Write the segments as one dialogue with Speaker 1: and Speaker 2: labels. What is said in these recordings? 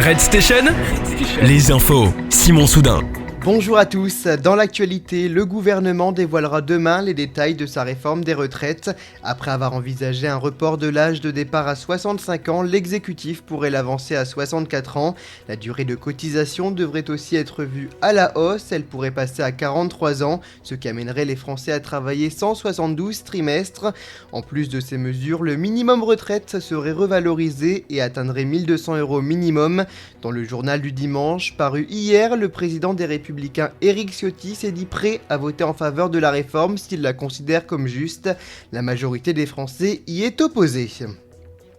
Speaker 1: Red Station, les infos, Simon Soudin.
Speaker 2: Bonjour à tous, dans l'actualité, le gouvernement dévoilera demain les détails de sa réforme des retraites. Après avoir envisagé un report de l'âge de départ à 65 ans, l'exécutif pourrait l'avancer à 64 ans. La durée de cotisation devrait aussi être vue à la hausse, elle pourrait passer à 43 ans, ce qui amènerait les Français à travailler 172 trimestres. En plus de ces mesures, le minimum retraite serait revalorisé et atteindrait 1 200 € minimum. Dans le journal du dimanche, paru hier, le président des Républicains Éric Ciotti s'est dit prêt à voter en faveur de la réforme s'il la considère comme juste. La majorité des Français y est opposée.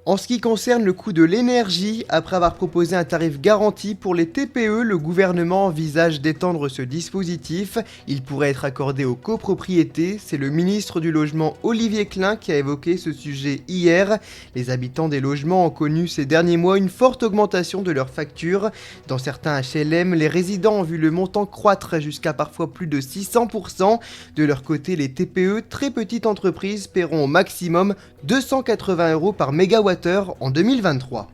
Speaker 2: En ce qui concerne le coût de l'énergie, après avoir proposé un tarif garanti pour les TPE, le gouvernement envisage d'étendre ce dispositif. Il pourrait être accordé aux copropriétés. C'est le ministre du Logement Olivier Klein qui a évoqué ce sujet hier. Les habitants des logements ont connu ces derniers mois une forte augmentation de leurs factures. Dans certains HLM, les résidents ont vu le montant croître jusqu'à parfois plus de 600%. De leur côté, les TPE, très petites entreprises, paieront au maximum 280 € par mégawattheure en 2023.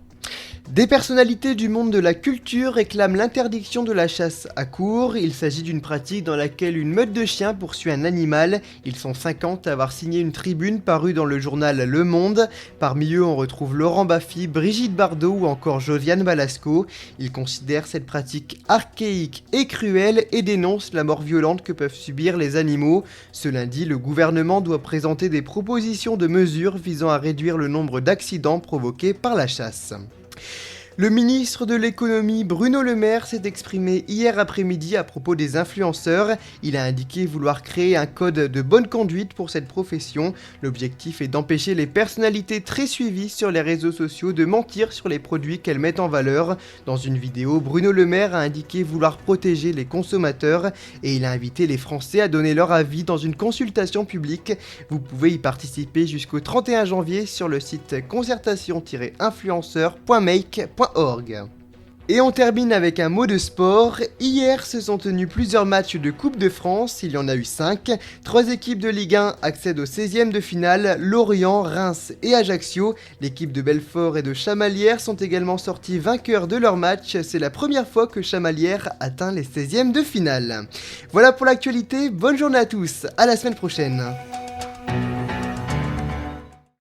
Speaker 2: Des personnalités du monde de la culture réclament l'interdiction de la chasse à courre. Il s'agit d'une pratique dans laquelle une meute de chiens poursuit un animal. Ils sont 50 à avoir signé une tribune parue dans le journal Le Monde. Parmi eux, on retrouve Laurent Baffy, Brigitte Bardot ou encore Josiane Balasco. Ils considèrent cette pratique archaïque et cruelle et dénoncent la mort violente que peuvent subir les animaux. Ce lundi, le gouvernement doit présenter des propositions de mesures visant à réduire le nombre d'accidents provoqués par la chasse. Le ministre de l'économie Bruno Le Maire s'est exprimé hier après-midi à propos des influenceurs. Il a indiqué vouloir créer un code de bonne conduite pour cette profession. L'objectif est d'empêcher les personnalités très suivies sur les réseaux sociaux de mentir sur les produits qu'elles mettent en valeur. Dans une vidéo, Bruno Le Maire a indiqué vouloir protéger les consommateurs et il a invité les Français à donner leur avis dans une consultation publique. Vous pouvez y participer jusqu'au 31 janvier sur le site concertation-influenceur.make.org. Et on termine avec un mot de sport. Hier se sont tenus plusieurs matchs de Coupe de France, il y en a eu 5. 3 équipes de Ligue 1 accèdent au 16e de finale, Lorient, Reims et Ajaccio. L'équipe de Belfort et de Chamalières sont également sortis vainqueurs de leur match. C'est la première fois que Chamalières atteint les 16e de finale. Voilà pour l'actualité, bonne journée à tous, à la semaine prochaine.